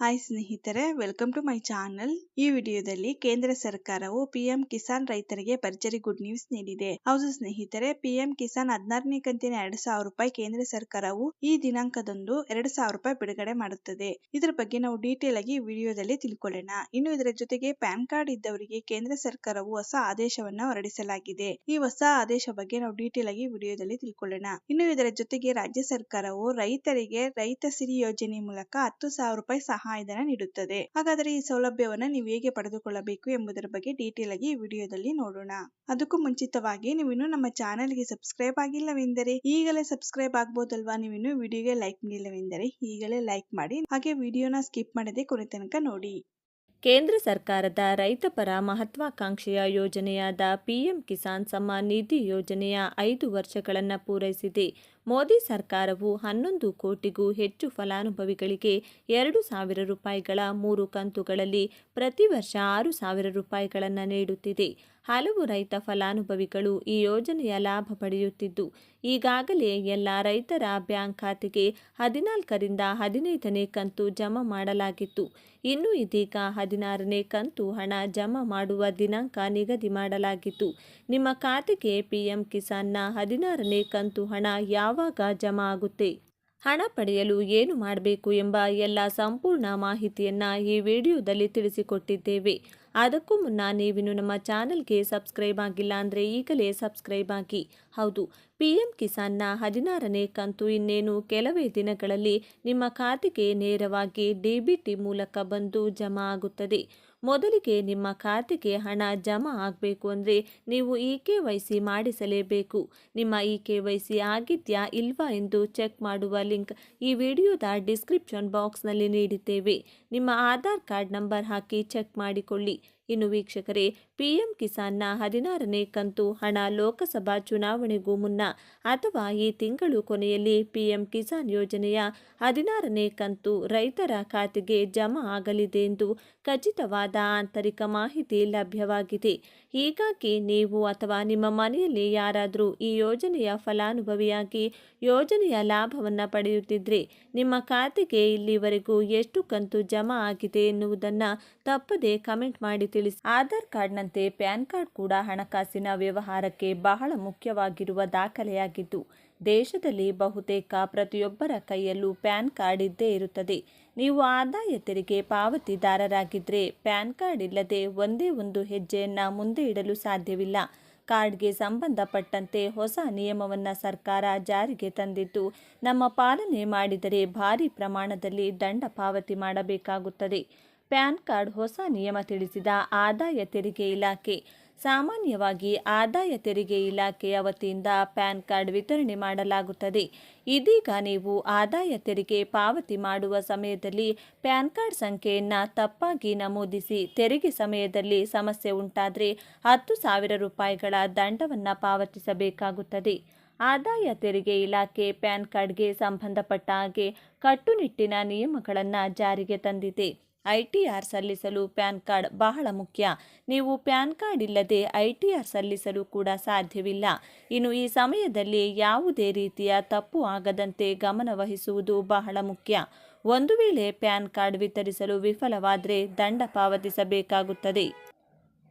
Hi ಸ್ನೇಹಿತರೆ, welcome to my channel. ಈ ವಿಡಿಯೋದಲ್ಲಿ ಕೇಂದ್ರ ಸರ್ಕಾರವು ಪಿಎಂ ಕಿಸಾನ್ ರೈತರಿಗೆ ಭರ್ಜರಿ ಗುಡ್ ನ್ಯೂಸ್ ನೀಡಿದೆ. ಹೌದು ಸ್ನೇಹಿತರೆ, ಪಿಎಂ ಕಿಸಾನ್ 16ನೇ ಕಂತಿನ 2,000 ರೂಪಾಯಿ ಕೇಂದ್ರ ಸರ್ಕಾರವು ಈ ದಿನಾಂಕದಂದು 2,000 ರೂಪಾಯಿ ಬಿಡುಗಡೆ ಮಾಡುತ್ತದೆ. ಇದರ ಬಗ್ಗೆ ನಾವು ಡೀಟೇಲ್ ಆಗಿ ವಿಡಿಯೋದಲ್ಲಿ ತಿಳ್ಕೊಳ್ಳೋಣ. ಇನ್ನು ಇದರ ಜೊತೆಗೆ ಪ್ಯಾನ್ ಕಾರ್ಡ್ ಇದ್ದವರಿಗೆ ಕೇಂದ್ರ ಸರ್ಕಾರವು ಹೊಸ ಆದೇಶವನ್ನ ಹೊರಡಿಸಲಾಗಿದೆ. ಈ ಹೊಸ ಆದೇಶ ಬಗ್ಗೆ ನಾವು ಡೀಟೇಲ್ ಆಗಿ ವಿಡಿಯೋದಲ್ಲಿ ತಿಳ್ಕೊಳ್ಳೋಣ. ಇನ್ನು ಇದರ ಜೊತೆಗೆ ರಾಜ್ಯ ಸರ್ಕಾರವು ರೈತರಿಗೆ ರೈತ ಸಿರಿ ಯೋಜನೆ ಮೂಲಕ 10,000 ರೂಪಾಯಿ ಸಹಾಯಧನ ನೀಡುತ್ತದೆ. ಹಾಗಾದರೆ ಈ ಸೌಲಭ್ಯವನ್ನ ನೀವು ಹೇಗೆ ಪಡೆದುಕೊಳ್ಳಬೇಕು ಎಂಬುದರ ಬಗ್ಗೆ ಡೀಟೇಲ್ ಆಗಿ ಈ ವಿಡಿಯೋದಲ್ಲಿ ನೋಡೋಣ. ಅದಕ್ಕೂ ಮುಂಚಿತವಾಗಿ ನೀವು ಇನ್ನೂ ನಮ್ಮ ಚಾನೆಲ್ಗೆ ಸಬ್ಸ್ಕ್ರೈಬ್ ಆಗಿಲ್ಲವೆಂದರೆ ಈಗಲೇ ಸಬ್ಸ್ಕ್ರೈಬ್ ಆಗಬಹುದಲ್ವಾ? ನೀವು ಇನ್ನೂ ವಿಡಿಯೋಗೆ ಲೈಕ್ ಮಾಡಿಲ್ಲವೆಂದರೆ ಈಗಲೇ ಲೈಕ್ ಮಾಡಿ, ಹಾಗೆ ವಿಡಿಯೋನ ಸ್ಕಿಪ್ ಮಾಡದೆ ಕೊನೆ ತನಕ ನೋಡಿ. ಕೇಂದ್ರ ಸರ್ಕಾರದ ರೈತಪರ ಮಹತ್ವಾಕಾಂಕ್ಷೆಯ ಯೋಜನೆಯಾದ ಪಿಎಂ ಕಿಸಾನ್ ಸಮ್ಮಾನ್ ನಿಧಿ ಯೋಜನೆಯ 5 ವರ್ಷಗಳನ್ನು ಪೂರೈಸಿದೆ. ಮೋದಿ ಸರ್ಕಾರವು 11 ಕೋಟಿಗೂ ಹೆಚ್ಚು ಫಲಾನುಭವಿಗಳಿಗೆ 2,000 ರೂಪಾಯಿಗಳ 3 ಕಂತುಗಳಲ್ಲಿ ಪ್ರತಿ ವರ್ಷ 6,000 ರೂಪಾಯಿಗಳನ್ನು ನೀಡುತ್ತಿದೆ. ಹಲವು ರೈತ ಫಲಾನುಭವಿಗಳು ಈ ಯೋಜನೆಯ ಲಾಭ ಪಡೆಯುತ್ತಿದ್ದು, ಈಗಾಗಲೇ ಎಲ್ಲ ರೈತರ ಬ್ಯಾಂಕ್ ಖಾತೆಗೆ 14ರಿಂದ 15ನೇ ಕಂತು ಜಮಾ ಮಾಡಲಾಗಿತ್ತು. ಇನ್ನು ಇದೀಗ 16ನೇ ಕಂತು ಹಣ ಜಮಾ ಮಾಡುವ ದಿನಾಂಕ ನಿಗದಿ ಮಾಡಲಾಗಿತ್ತು. ನಿಮ್ಮ ಖಾತೆಗೆ ಪಿಎಂ ಕಿಸಾನ್ನ 16ನೇ ಕಂತು ಹಣ ಯಾವಾಗ ಜಮಾ ಆಗುತ್ತೆ, ಹಣ ಪಡೆಯಲು ಏನು ಮಾಡಬೇಕು ಎಂಬ ಎಲ್ಲ ಸಂಪೂರ್ಣ ಮಾಹಿತಿಯನ್ನು ಈ ವಿಡಿಯೋದಲ್ಲಿ ತಿಳಿಸಿಕೊಟ್ಟಿದ್ದೇವೆ. ಅದಕ್ಕೂ ಮುನ್ನ ನೀವಿನ್ನು ನಮ್ಮ ಚಾನಲ್ಗೆ ಸಬ್ಸ್ಕ್ರೈಬ್ ಆಗಿಲ್ಲ ಅಂದರೆ ಈಗಲೇ ಸಬ್ಸ್ಕ್ರೈಬ್ ಆಗಿ. ಹೌದು, ಪಿಎಂ ಕಿಸಾನ್ನ 16ನೇ ಕಂತು ಇನ್ನೇನು ಕೆಲವೇ ದಿನಗಳಲ್ಲಿ ನಿಮ್ಮ ಖಾತೆಗೆ ನೇರವಾಗಿ ಡಿಬಿಟಿ ಮೂಲಕ ಬಂದು ಜಮಾ ಆಗುತ್ತದೆ. ಮೊದಲಿಗೆ ನಿಮ್ಮ ಖಾತೆಗೆ ಹಣ ಜಮಾ ಆಗಬೇಕು ಅಂದರೆ ನೀವು KYC ಮಾಡಿಸಲೇಬೇಕು. ನಿಮ್ಮ KYC ಆಗಿದೆಯಾ ಇಲ್ವಾ ಎಂದು ಚೆಕ್ ಮಾಡುವ ಲಿಂಕ್ ಈ ವಿಡಿಯೋದ ಡಿಸ್ಕ್ರಿಪ್ಷನ್ ಬಾಕ್ಸ್ನಲ್ಲಿ ನೀಡಿದ್ದೇವೆ. ನಿಮ್ಮ ಆಧಾರ್ ಕಾರ್ಡ್ ನಂಬರ್ ಹಾಕಿ ಚೆಕ್ ಮಾಡಿಕೊಳ್ಳಿ. ಇನ್ನು ವೀಕ್ಷಕರೇ, ಪಿಎಂ ಕಿಸಾನ್ನ 16ನೇ ಕಂತು ಹಣ ಲೋಕಸಭಾ ಚುನಾವಣೆಗೂ ಮುನ್ನ ಅಥವಾ ಈ ತಿಂಗಳು ಕೊನೆಯಲ್ಲಿ ಪಿಎಂ ಕಿಸಾನ್ ಯೋಜನೆಯ 16ನೇ ಕಂತು ರೈತರ ಖಾತೆಗೆ ಜಮಾ ಆಗಲಿದೆ ಎಂದು ಖಚಿತವಾದ ಆಂತರಿಕ ಮಾಹಿತಿ ಲಭ್ಯವಾಗಿದೆ. ಹೀಗಾಗಿ ನೀವು ಅಥವಾ ನಿಮ್ಮ ಮನೆಯಲ್ಲಿ ಯಾರಾದರೂ ಈ ಯೋಜನೆಯ ಫಲಾನುಭವಿಯಾಗಿ ಯೋಜನೆಯ ಲಾಭವನ್ನು ಪಡೆಯುತ್ತಿದ್ದರೆ ನಿಮ್ಮ ಖಾತೆಗೆ ಇಲ್ಲಿವರೆಗೂ ಎಷ್ಟು ಕಂತು ಜಮಾ ಆಗಿದೆ ಎನ್ನುವುದನ್ನು ತಪ್ಪದೇ ಕಮೆಂಟ್ ಮಾಡಿ ತಿಳಿಸಿ. ಆಧಾರ್ ಕಾರ್ಡ್ನಂತೆ ಪ್ಯಾನ್ ಕಾರ್ಡ್ ಕೂಡ ಹಣಕಾಸಿನ ವ್ಯವಹಾರಕ್ಕೆ ಬಹಳ ಮುಖ್ಯವಾಗಿರುವ ದಾಖಲೆಯಾಗಿದ್ದು, ದೇಶದಲ್ಲಿ ಬಹುತೇಕ ಪ್ರತಿಯೊಬ್ಬರ ಕೈಯಲ್ಲೂ ಪ್ಯಾನ್ ಕಾರ್ಡ್ ಇದ್ದೇ ಇರುತ್ತದೆ. ನೀವು ಆದಾಯ ತೆರಿಗೆ ಪಾವತಿದಾರರಾಗಿದ್ದರೆ ಪ್ಯಾನ್ ಕಾರ್ಡ್ ಇಲ್ಲದೆ ಒಂದೇ ಒಂದು ಹೆಜ್ಜೆಯನ್ನು ಮುಂದೆ ಇಡಲು ಸಾಧ್ಯವಿಲ್ಲ. ಕಾರ್ಡ್ಗೆ ಸಂಬಂಧಪಟ್ಟಂತೆ ಹೊಸ ನಿಯಮವನ್ನು ಸರ್ಕಾರ ಜಾರಿಗೆ ತಂದಿದ್ದು, ನಮ್ಮ ಪಾಲನೆ ಮಾಡಿದರೆ ಭಾರಿ ಪ್ರಮಾಣದಲ್ಲಿ ದಂಡ ಪಾವತಿ ಮಾಡಬೇಕಾಗುತ್ತದೆ. ಪ್ಯಾನ್ ಕಾರ್ಡ್ ಹೊಸ ನಿಯಮ ತಿಳಿಸಿದ ಆದಾಯ ತೆರಿಗೆ ಇಲಾಖೆ. ಸಾಮಾನ್ಯವಾಗಿ ಆದಾಯ ತೆರಿಗೆ ಇಲಾಖೆಯ ವತಿಯಿಂದ ಪ್ಯಾನ್ ಕಾರ್ಡ್ ವಿತರಣೆ ಮಾಡಲಾಗುತ್ತದೆ. ಇದೀಗ ನೀವು ಆದಾಯ ತೆರಿಗೆ ಪಾವತಿ ಮಾಡುವ ಸಮಯದಲ್ಲಿ ಪ್ಯಾನ್ ಕಾರ್ಡ್ ಸಂಖ್ಯೆಯನ್ನು ತಪ್ಪಾಗಿ ನಮೂದಿಸಿ ತೆರಿಗೆ ಸಮಯದಲ್ಲಿ ಸಮಸ್ಯೆ ಉಂಟಾದರೆ 10,000 ರೂಪಾಯಿಗಳ ದಂಡವನ್ನು ಪಾವತಿಸಬೇಕಾಗುತ್ತದೆ. ಆದಾಯ ತೆರಿಗೆ ಇಲಾಖೆ ಪ್ಯಾನ್ ಕಾರ್ಡ್ಗೆ ಸಂಬಂಧಪಟ್ಟ ಹಾಗೆ ಕಟ್ಟುನಿಟ್ಟಿನ ನಿಯಮಗಳನ್ನು ಜಾರಿಗೆ ತಂದಿದೆ. ITR ಸಲ್ಲಿಸಲು ಪ್ಯಾನ್ ಕಾರ್ಡ್ ಬಹಳ ಮುಖ್ಯ. ನೀವು ಪ್ಯಾನ್ ಕಾರ್ಡ್ ಇಲ್ಲದೆ ITR ಸಲ್ಲಿಸಲು ಕೂಡ ಸಾಧ್ಯವಿಲ್ಲ. ಇನ್ನು ಈ ಸಮಯದಲ್ಲಿ ಯಾವುದೇ ರೀತಿಯ ತಪ್ಪು ಆಗದಂತೆ ಗಮನ ವಹಿಸುವುದು ಬಹಳ ಮುಖ್ಯ. ಒಂದು ವೇಳೆ ಪ್ಯಾನ್ ಕಾರ್ಡ್ ವಿತರಿಸಲು ವಿಫಲವಾದರೆ ದಂಡ ಪಾವತಿಸಬೇಕಾಗುತ್ತದೆ.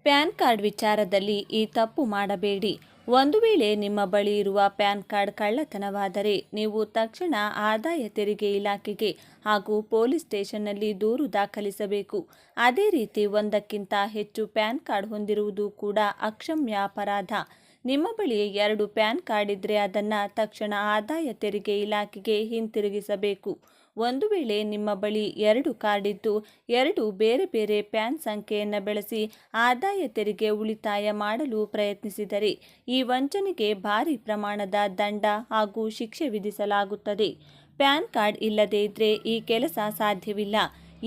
ಪ್ಯಾನ್ ಕಾರ್ಡ್ ವಿಚಾರದಲ್ಲಿ ಈ ತಪ್ಪು ಮಾಡಬೇಡಿ. ಒಂದು ವೇಳೆ ನಿಮ್ಮ ಬಳಿ ಇರುವ ಪ್ಯಾನ್ ಕಾರ್ಡ್ ಕಳ್ಳತನವಾದರೆ ನೀವು ತಕ್ಷಣ ಆದಾಯ ತೆರಿಗೆ ಇಲಾಖೆಗೆ ಹಾಗೂ ಪೊಲೀಸ್ ಸ್ಟೇಷನ್ನಲ್ಲಿ ದೂರು ದಾಖಲಿಸಬೇಕು. ಅದೇ ರೀತಿ ಒಂದಕ್ಕಿಂತ ಹೆಚ್ಚು ಪ್ಯಾನ್ ಕಾರ್ಡ್ ಹೊಂದಿರುವುದು ಕೂಡ ಅಕ್ಷಮ್ಯ ಅಪರಾಧ. ನಿಮ್ಮ ಬಳಿ 2 ಪ್ಯಾನ್ ಕಾರ್ಡ್ ಇದ್ದರೆ ಅದನ್ನು ತಕ್ಷಣ ಆದಾಯ ತೆರಿಗೆ ಇಲಾಖೆಗೆ ಹಿಂತಿರುಗಿಸಬೇಕು. ಒಂದು ವೇಳೆ ನಿಮ್ಮ ಬಳಿ 2 ಕಾರ್ಡ್ ಇದ್ದು 2 ಬೇರೆ ಬೇರೆ ಪ್ಯಾನ್ ಸಂಖ್ಯೆಯನ್ನು ಬಳಸಿ ಆದಾಯ ತೆರಿಗೆ ಉಳಿತಾಯ ಮಾಡಲು ಪ್ರಯತ್ನಿಸಿದರೆ ಈ ವಂಚನೆಗೆ ಭಾರಿ ಪ್ರಮಾಣದ ದಂಡ ಹಾಗೂ ಶಿಕ್ಷೆ ವಿಧಿಸಲಾಗುತ್ತದೆ. ಪ್ಯಾನ್ ಕಾರ್ಡ್ ಇಲ್ಲದೇ ಇದ್ದರೆ ಈ ಕೆಲಸ ಸಾಧ್ಯವಿಲ್ಲ.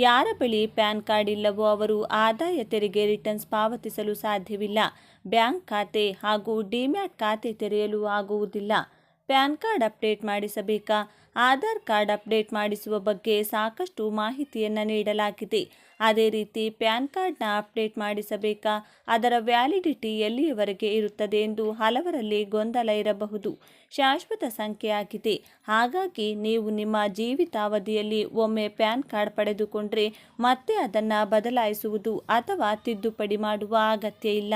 ಯಾರ ಬಳಿ ಪ್ಯಾನ್ ಕಾರ್ಡ್ ಇಲ್ಲವೋ ಅವರು ಆದಾಯ ತೆರಿಗೆ ರಿಟರ್ನ್ಸ್ ಪಾವತಿಸಲು ಸಾಧ್ಯವಿಲ್ಲ. ಬ್ಯಾಂಕ್ ಖಾತೆ ಹಾಗೂ ಡಿಮ್ಯಾಟ್ ಖಾತೆ ತೆರೆಯಲು ಆಗುವುದಿಲ್ಲ. ಪ್ಯಾನ್ ಕಾರ್ಡ್ ಅಪ್ಡೇಟ್ ಮಾಡಿಸಬೇಕಾ? ಆಧಾರ್ ಕಾರ್ಡ್ ಅಪ್ಡೇಟ್ ಮಾಡಿಸುವ ಬಗ್ಗೆ ಸಾಕಷ್ಟು ಮಾಹಿತಿಯನ್ನು ನೀಡಲಾಗಿದೆ. ಅದೇ ರೀತಿ ಪ್ಯಾನ್ ಕಾರ್ಡ್ನ ಅಪ್ಡೇಟ್ ಮಾಡಿಸಬೇಕಾ? ಅದರ ವ್ಯಾಲಿಡಿಟಿ ಎಲ್ಲಿಯವರೆಗೆ ಇರುತ್ತದೆ ಎಂದು ಹಲವರಲ್ಲಿ ಗೊಂದಲ ಇರಬಹುದು. ಶಾಶ್ವತ ಸಂಖ್ಯೆಯಾಗಿದೆ. ಹಾಗಾಗಿ ನೀವು ನಿಮ್ಮ ಜೀವಿತಾವಧಿಯಲ್ಲಿ ಒಮ್ಮೆ ಪ್ಯಾನ್ ಕಾರ್ಡ್ ಪಡೆದುಕೊಂಡ್ರೆ ಮತ್ತೆ ಅದನ್ನು ಬದಲಾಯಿಸುವುದು ಅಥವಾ ತಿದ್ದುಪಡಿ ಮಾಡುವ ಅಗತ್ಯ ಇಲ್ಲ.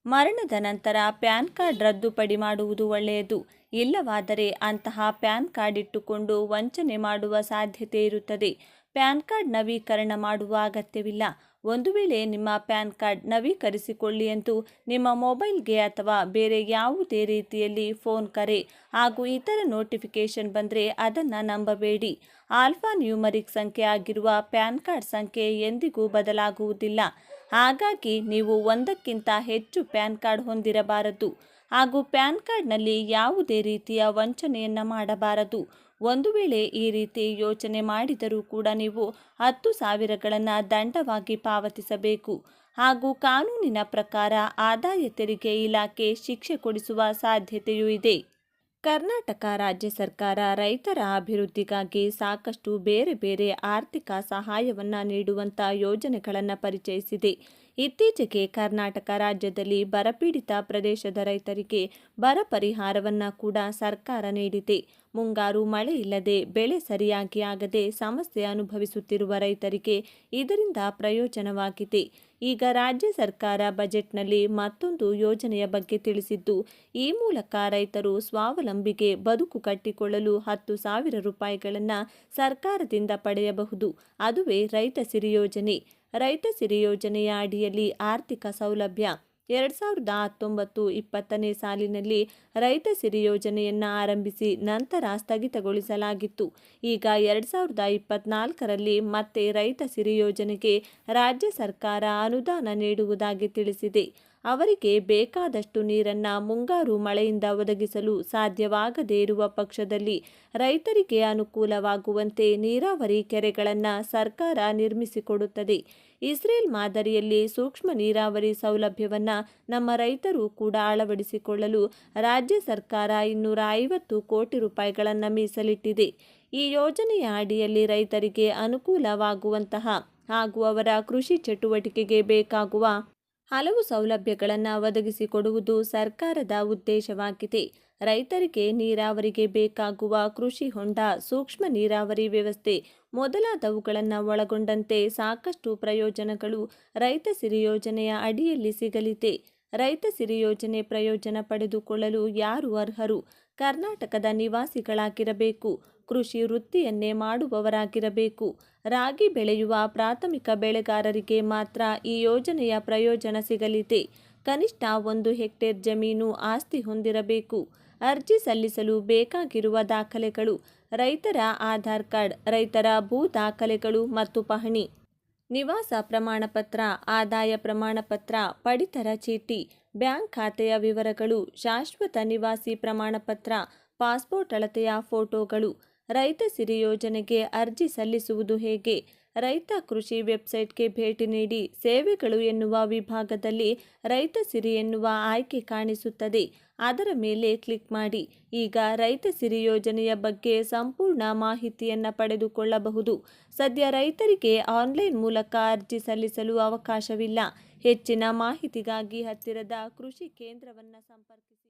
ಮರಣದ ನಂತರ ಪ್ಯಾನ್ ಕಾರ್ಡ್ ರದ್ದುಪಡಿ ಮಾಡುವುದು ಒಳ್ಳೆಯದು. ಇಲ್ಲವಾದರೆ ಅಂತಹ ಪ್ಯಾನ್ ಕಾರ್ಡ್ ಇಟ್ಟುಕೊಂಡು ವಂಚನೆ ಮಾಡುವ ಸಾಧ್ಯತೆ ಇರುತ್ತದೆ. ಪ್ಯಾನ್ ಕಾರ್ಡ್ ನವೀಕರಣ ಮಾಡುವ ಅಗತ್ಯವಿಲ್ಲ. ಒಂದು ವೇಳೆ ನಿಮ್ಮ ಪ್ಯಾನ್ ಕಾರ್ಡ್ ನವೀಕರಿಸಿಕೊಳ್ಳಿ ಎಂದು ನಿಮ್ಮ ಮೊಬೈಲ್ಗೆ ಅಥವಾ ಬೇರೆ ಯಾವುದೇ ರೀತಿಯಲ್ಲಿ ಫೋನ್ ಕರೆ ಹಾಗೂ ಇತರ ನೋಟಿಫಿಕೇಶನ್ ಬಂದರೆ ಅದನ್ನು ನಂಬಬೇಡಿ. ಆಲ್ಫಾ ನ್ಯೂಮರಿಕ್ ಸಂಖ್ಯೆ ಆಗಿರುವ ಪ್ಯಾನ್ ಕಾರ್ಡ್ ಸಂಖ್ಯೆ ಎಂದಿಗೂ ಬದಲಾಗುವುದಿಲ್ಲ. ಹಾಗಾಗಿ ನೀವು ಒಂದಕ್ಕಿಂತ ಹೆಚ್ಚು ಪ್ಯಾನ್ ಕಾರ್ಡ್ ಹೊಂದಿರಬಾರದು ಹಾಗೂ ಪ್ಯಾನ್ ಕಾರ್ಡ್ನಲ್ಲಿ ಯಾವುದೇ ರೀತಿಯ ವಂಚನೆಯನ್ನು ಮಾಡಬಾರದು. ಒಂದು ವೇಳೆ ಈ ರೀತಿ ಯೋಚನೆ ಮಾಡಿದರೂ ಕೂಡ ನೀವು 10,000ಗಳನ್ನು ದಂಡವಾಗಿ ಪಾವತಿಸಬೇಕು ಹಾಗೂ ಕಾನೂನಿನ ಪ್ರಕಾರ ಆದಾಯ ತೆರಿಗೆ ಇಲಾಖೆ ಶಿಕ್ಷೆ ಕೊಡಿಸುವ ಸಾಧ್ಯತೆಯೂ ಇದೆ. ಕರ್ನಾಟಕ ರಾಜ್ಯ ಸರ್ಕಾರ ರೈತರ ಅಭಿವೃದ್ಧಿಗಾಗಿ ಸಾಕಷ್ಟು ಬೇರೆ ಬೇರೆ ಆರ್ಥಿಕ ಸಹಾಯವನ್ನು ನೀಡುವಂಥ ಯೋಜನೆಗಳನ್ನು ಪರಿಚಯಿಸಿದೆ. ಇತ್ತೀಚೆಗೆ ಕರ್ನಾಟಕ ರಾಜ್ಯದಲ್ಲಿ ಬರಪೀಡಿತ ಪ್ರದೇಶದ ರೈತರಿಗೆ ಬರ ಪರಿಹಾರವನ್ನು ಕೂಡ ಸರ್ಕಾರ ನೀಡಿದೆ. ಮುಂಗಾರು ಮಳೆ ಇಲ್ಲದೆ ಬೆಳೆ ಸರಿಯಾಗಿ ಆಗದೆ ಸಮಸ್ಯೆ ಅನುಭವಿಸುತ್ತಿರುವ ರೈತರಿಗೆ ಇದರಿಂದ ಪ್ರಯೋಜನವಾಗಿದೆ. ಈಗ ರಾಜ್ಯ ಸರ್ಕಾರ ಬಜೆಟ್ನಲ್ಲಿ ಮತ್ತೊಂದು ಯೋಜನೆಯ ಬಗ್ಗೆ ತಿಳಿಸಿದ್ದು, ಈ ಮೂಲಕ ರೈತರು ಸ್ವಾವಲಂಬಿಗೆ ಬದುಕು ಕಟ್ಟಿಕೊಳ್ಳಲು 10,000 ರೂಪಾಯಿಗಳನ್ನು ಸರ್ಕಾರದಿಂದ ಪಡೆಯಬಹುದು. ಅದುವೇ ರೈತ ಸಿರಿ ಯೋಜನೆ. ರೈತ ಸಿರಿ ಯೋಜನೆಯ ಅಡಿಯಲ್ಲಿ ಆರ್ಥಿಕ ಸೌಲಭ್ಯ 2019-20ನೇ ಸಾಲಿನಲ್ಲಿ ರೈತ ಸಿರಿ ಯೋಜನೆಯನ್ನು ಆರಂಭಿಸಿ ನಂತರ ಸ್ಥಗಿತಗೊಳಿಸಲಾಗಿತ್ತು. ಈಗ 2024ರಲ್ಲಿ ಮತ್ತೆ ರೈತ ಸಿರಿ ಯೋಜನೆಗೆ ರಾಜ್ಯ ಸರ್ಕಾರ ಅನುದಾನ ನೀಡುವುದಾಗಿ ತಿಳಿಸಿದೆ. ಅವರಿಗೆ ಬೇಕಾದಷ್ಟು ನೀರನ್ನು ಮುಂಗಾರು ಮಳೆಯಿಂದ ಒದಗಿಸಲು ಸಾಧ್ಯವಾಗದೇ ಇರುವ ಪಕ್ಷದಲ್ಲಿ ರೈತರಿಗೆ ಅನುಕೂಲವಾಗುವಂತೆ ನೀರಾವರಿ ಕೆರೆಗಳನ್ನು ಸರ್ಕಾರ ನಿರ್ಮಿಸಿಕೊಡುತ್ತದೆ. ಇಸ್ರೇಲ್ ಮಾದರಿಯಲ್ಲಿ ಸೂಕ್ಷ್ಮ ನೀರಾವರಿ ಸೌಲಭ್ಯವನ್ನು ನಮ್ಮ ರೈತರು ಕೂಡ ಅಳವಡಿಸಿಕೊಳ್ಳಲು ರಾಜ್ಯ ಸರ್ಕಾರ 250 ಕೋಟಿ ರೂಪಾಯಿಗಳನ್ನು ಮೀಸಲಿಟ್ಟಿದೆ. ಈ ಯೋಜನೆಯ ಅಡಿಯಲ್ಲಿ ರೈತರಿಗೆ ಅನುಕೂಲವಾಗುವಂತಹ ಹಾಗೂ ಅವರ ಕೃಷಿ ಚಟುವಟಿಕೆಗೆ ಬೇಕಾಗುವ ಹಲವು ಸೌಲಭ್ಯಗಳನ್ನು ಒದಗಿಸಿಕೊಡುವುದು ಸರ್ಕಾರದ ಉದ್ದೇಶವಾಗಿದೆ. ರೈತರಿಗೆ ನೀರಾವರಿಗೆ ಬೇಕಾಗುವ ಕೃಷಿ ಹೊಂಡ, ಸೂಕ್ಷ್ಮ ನೀರಾವರಿ ವ್ಯವಸ್ಥೆ ಮೊದಲಾದವುಗಳನ್ನು ಒಳಗೊಂಡಂತೆ ಸಾಕಷ್ಟು ಪ್ರಯೋಜನಗಳು ರೈತ ಸಿರಿ ಯೋಜನೆಯ ಅಡಿಯಲ್ಲಿ ಸಿಗಲಿದೆ. ರೈತ ಸಿರಿ ಯೋಜನೆ ಪ್ರಯೋಜನ ಪಡೆದುಕೊಳ್ಳಲು ಯಾರು ಅರ್ಹರು? ಕರ್ನಾಟಕದ ನಿವಾಸಿಗಳಾಗಿರಬೇಕು. ಕೃಷಿ ವೃತ್ತಿಯನ್ನೇ ಮಾಡುವವರಾಗಿರಬೇಕು. ರಾಗಿ ಬೆಳೆಯುವ ಪ್ರಾಥಮಿಕ ಬೆಳೆಗಾರರಿಗೆ ಮಾತ್ರ ಈ ಯೋಜನೆಯ ಪ್ರಯೋಜನ ಸಿಗಲಿದೆ. ಕನಿಷ್ಠ 1 ಹೆಕ್ಟೇರ್ ಜಮೀನು ಆಸ್ತಿ ಹೊಂದಿರಬೇಕು. ಅರ್ಜಿ ಸಲ್ಲಿಸಲು ಬೇಕಾಗಿರುವ ದಾಖಲೆಗಳು: ರೈತರ ಆಧಾರ್ ಕಾರ್ಡ್, ರೈತರ ಭೂ ದಾಖಲೆಗಳು ಮತ್ತು ಪಹಣಿ, ನಿವಾಸ ಪ್ರಮಾಣಪತ್ರ, ಆದಾಯ ಪ್ರಮಾಣಪತ್ರ, ಪಡಿತರ ಚೀಟಿ, ಬ್ಯಾಂಕ್ ಖಾತೆಯ ವಿವರಗಳು, ಶಾಶ್ವತ ನಿವಾಸಿ ಪ್ರಮಾಣಪತ್ರ, ಪಾಸ್ಪೋರ್ಟ್ ಅಳತೆಯ ಫೋಟೋಗಳು. ರೈತ ಸಿರಿ ಯೋಜನೆಗೆ ಅರ್ಜಿ ಸಲ್ಲಿಸುವುದು ಹೇಗೆ? ರೈತ ಕೃಷಿ ವೆಬ್ಸೈಟ್ಗೆ ಭೇಟಿ ನೀಡಿ ಸೇವೆಗಳು ಎನ್ನುವ ವಿಭಾಗದಲ್ಲಿ ರೈತ ಸಿರಿ ಎನ್ನುವ ಆಯ್ಕೆ ಕಾಣಿಸುತ್ತದೆ. ಅದರ ಮೇಲೆ ಕ್ಲಿಕ್ ಮಾಡಿ. ಈಗ ರೈತ ಸಿರಿ ಯೋಜನೆಯ ಬಗ್ಗೆ ಸಂಪೂರ್ಣ ಮಾಹಿತಿಯನ್ನು ಪಡೆದುಕೊಳ್ಳಬಹುದು. ಸದ್ಯ ರೈತರಿಗೆ ಆನ್ಲೈನ್ ಮೂಲಕ ಅರ್ಜಿ ಸಲ್ಲಿಸಲು ಅವಕಾಶವಿಲ್ಲ. ಹೆಚ್ಚಿನ ಮಾಹಿತಿಗಾಗಿ ಹತ್ತಿರದ ಕೃಷಿ ಕೇಂದ್ರವನ್ನು ಸಂಪರ್ಕಿಸಿ.